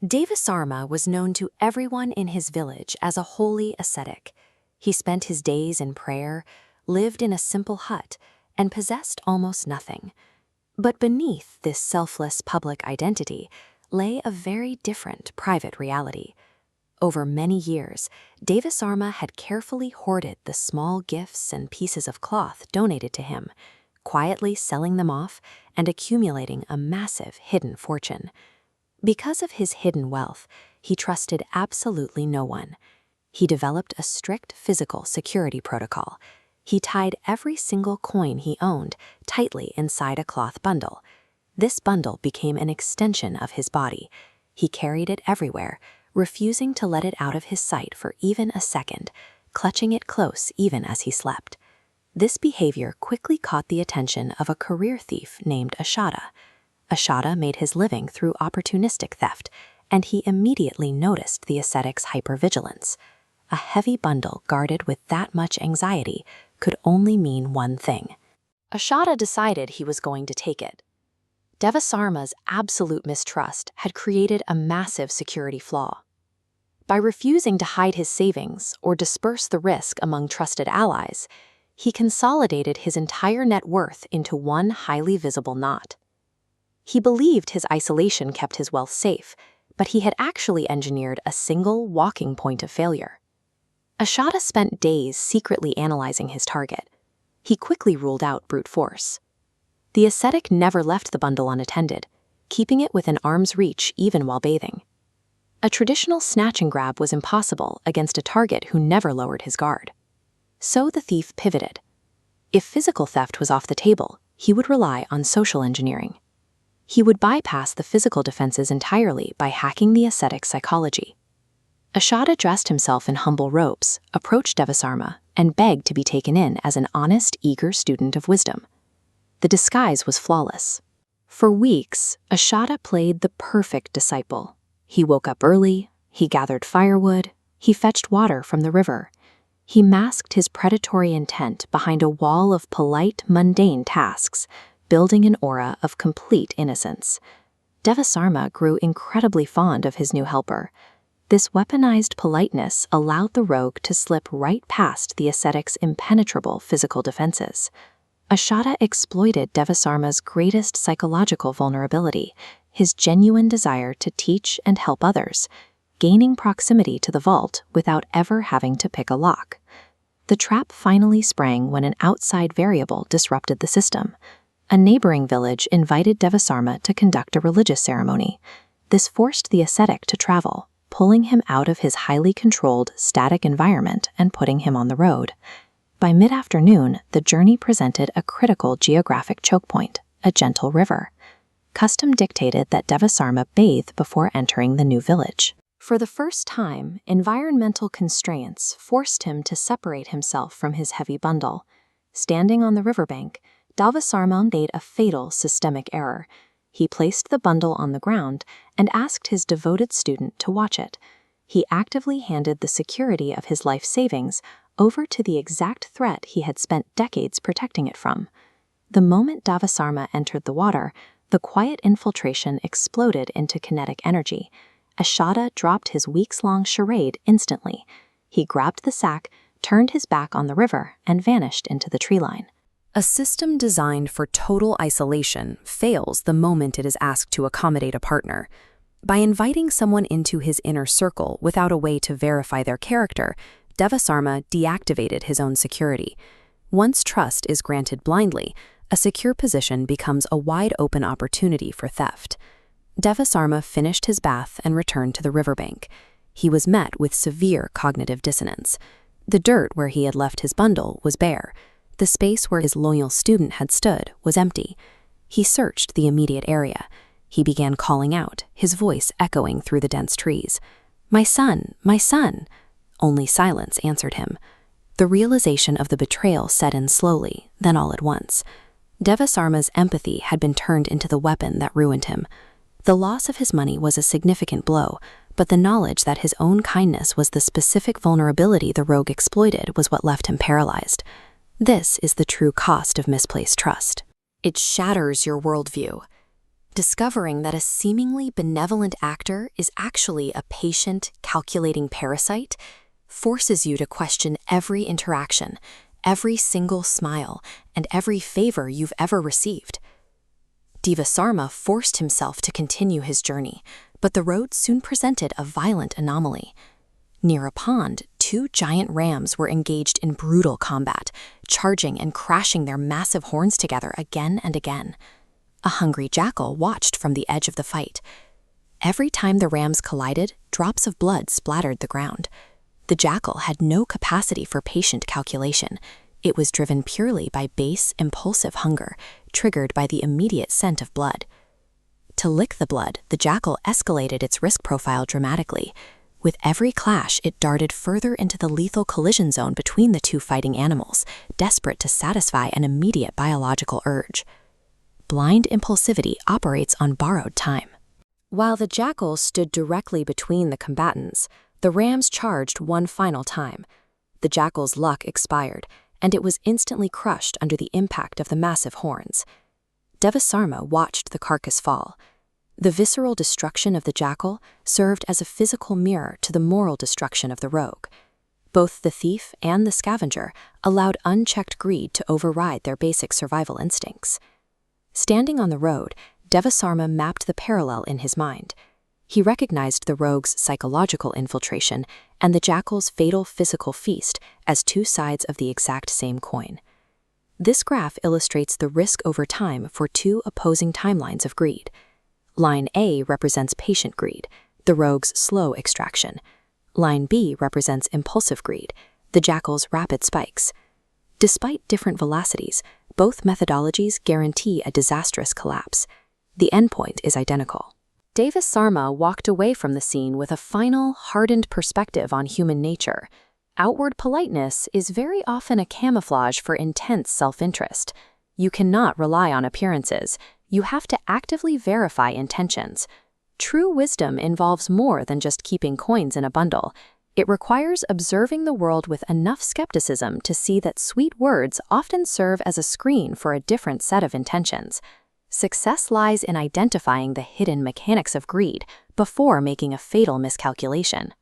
Devisarma was known to everyone in his village as a holy ascetic. He spent his days in prayer, lived in a simple hut, and possessed almost nothing. But beneath this selfless public identity lay a very different private reality. Over many years, Devisarma had carefully hoarded the small gifts and pieces of cloth donated to him, quietly selling them off and accumulating a massive hidden fortune. Because of his hidden wealth, he trusted absolutely no one. He developed a strict physical security protocol. He tied every single coin he owned tightly inside a cloth bundle. This bundle became an extension of his body. He carried it everywhere, refusing to let it out of his sight for even a second, clutching it close even as he slept. This behavior quickly caught the attention of a career thief named Ashada. Ashada made his living through opportunistic theft, and he immediately noticed the ascetic's hypervigilance. A heavy bundle guarded with that much anxiety could only mean one thing. Ashada decided he was going to take it. Devisarma's absolute mistrust had created a massive security flaw. By refusing to hide his savings or disperse the risk among trusted allies, he consolidated his entire net worth into one highly visible knot. He believed his isolation kept his wealth safe, but he had actually engineered a single walking point of failure. Ashada spent days secretly analyzing his target. He quickly ruled out brute force. The ascetic never left the bundle unattended, keeping it within arm's reach even while bathing. A traditional snatch and grab was impossible against a target who never lowered his guard. So the thief pivoted. If physical theft was off the table, he would rely on social engineering. He would bypass the physical defenses entirely by hacking the ascetic's psychology. Ashada dressed himself in humble robes, approached Devisarma, and begged to be taken in as an honest, eager student of wisdom. The disguise was flawless. For weeks, Ashada played the perfect disciple. He woke up early, he gathered firewood, he fetched water from the river. He masked his predatory intent behind a wall of polite, mundane tasks, building an aura of complete innocence. Devisarma grew incredibly fond of his new helper. This weaponized politeness allowed the rogue to slip right past the ascetic's impenetrable physical defenses. Ashada exploited Devisarma's greatest psychological vulnerability, his genuine desire to teach and help others, gaining proximity to the vault without ever having to pick a lock. The trap finally sprang when an outside variable disrupted the system. A neighboring village invited Devisarma to conduct a religious ceremony. This forced the ascetic to travel, pulling him out of his highly controlled, static environment and putting him on the road. By mid-afternoon, the journey presented a critical geographic choke point, a gentle river. Custom dictated that Devisarma bathe before entering the new village. For the first time, environmental constraints forced him to separate himself from his heavy bundle. Standing on the riverbank, Devisarma made a fatal systemic error. He placed the bundle on the ground and asked his devoted student to watch it. He actively handed the security of his life savings over to the exact threat he had spent decades protecting it from. The moment Devisarma entered the water, the quiet infiltration exploded into kinetic energy. Ashada dropped his weeks-long charade instantly. He grabbed the sack, turned his back on the river, and vanished into the tree line. A system designed for total isolation fails the moment it is asked to accommodate a partner. By inviting someone into his inner circle without a way to verify their character, Devisarma deactivated his own security. Once trust is granted blindly, a secure position becomes a wide-open opportunity for theft. Devisarma finished his bath and returned to the riverbank. He was met with severe cognitive dissonance. The dirt where he had left his bundle was bare. The space where his loyal student had stood was empty. He searched the immediate area. He began calling out, his voice echoing through the dense trees. "My son, my son!" Only silence answered him. The realization of the betrayal set in slowly, then all at once. Devisarma's empathy had been turned into the weapon that ruined him. The loss of his money was a significant blow, but the knowledge that his own kindness was the specific vulnerability the rogue exploited was what left him paralyzed. This is the true cost of misplaced trust. It shatters your worldview. Discovering that a seemingly benevolent actor is actually a patient, calculating parasite forces you to question every interaction, every single smile, and every favor you've ever received. Devasarma forced himself to continue his journey, but the road soon presented a violent anomaly. Near a pond, two giant rams were engaged in brutal combat, charging and crashing their massive horns together again and again. A hungry jackal watched from the edge of the fight. Every time the rams collided, drops of blood splattered the ground. The jackal had no capacity for patient calculation. It was driven purely by base, impulsive hunger, triggered by the immediate scent of blood. To lick the blood, the jackal escalated its risk profile dramatically. With every clash, it darted further into the lethal collision zone between the two fighting animals, desperate to satisfy an immediate biological urge. Blind impulsivity operates on borrowed time. While the jackal stood directly between the combatants, the rams charged one final time. The jackal's luck expired, and it was instantly crushed under the impact of the massive horns. Devasarma watched the carcass fall. The visceral destruction of the jackal served as a physical mirror to the moral destruction of the rogue. Both the thief and the scavenger allowed unchecked greed to override their basic survival instincts. Standing on the road, Devasarma mapped the parallel in his mind. He recognized the rogue's psychological infiltration and the jackal's fatal physical feast as two sides of the exact same coin. This graph illustrates the risk over time for two opposing timelines of greed. Line A represents patient greed, the rogue's slow extraction. Line B represents impulsive greed, the jackal's rapid spikes. Despite different velocities, both methodologies guarantee a disastrous collapse. The endpoint is identical. Devasarma walked away from the scene with a final, hardened perspective on human nature. Outward politeness is very often a camouflage for intense self-interest. You cannot rely on appearances. You have to actively verify intentions. True wisdom involves more than just keeping coins in a bundle. It requires observing the world with enough skepticism to see that sweet words often serve as a screen for a different set of intentions. Success lies in identifying the hidden mechanics of greed before making a fatal miscalculation.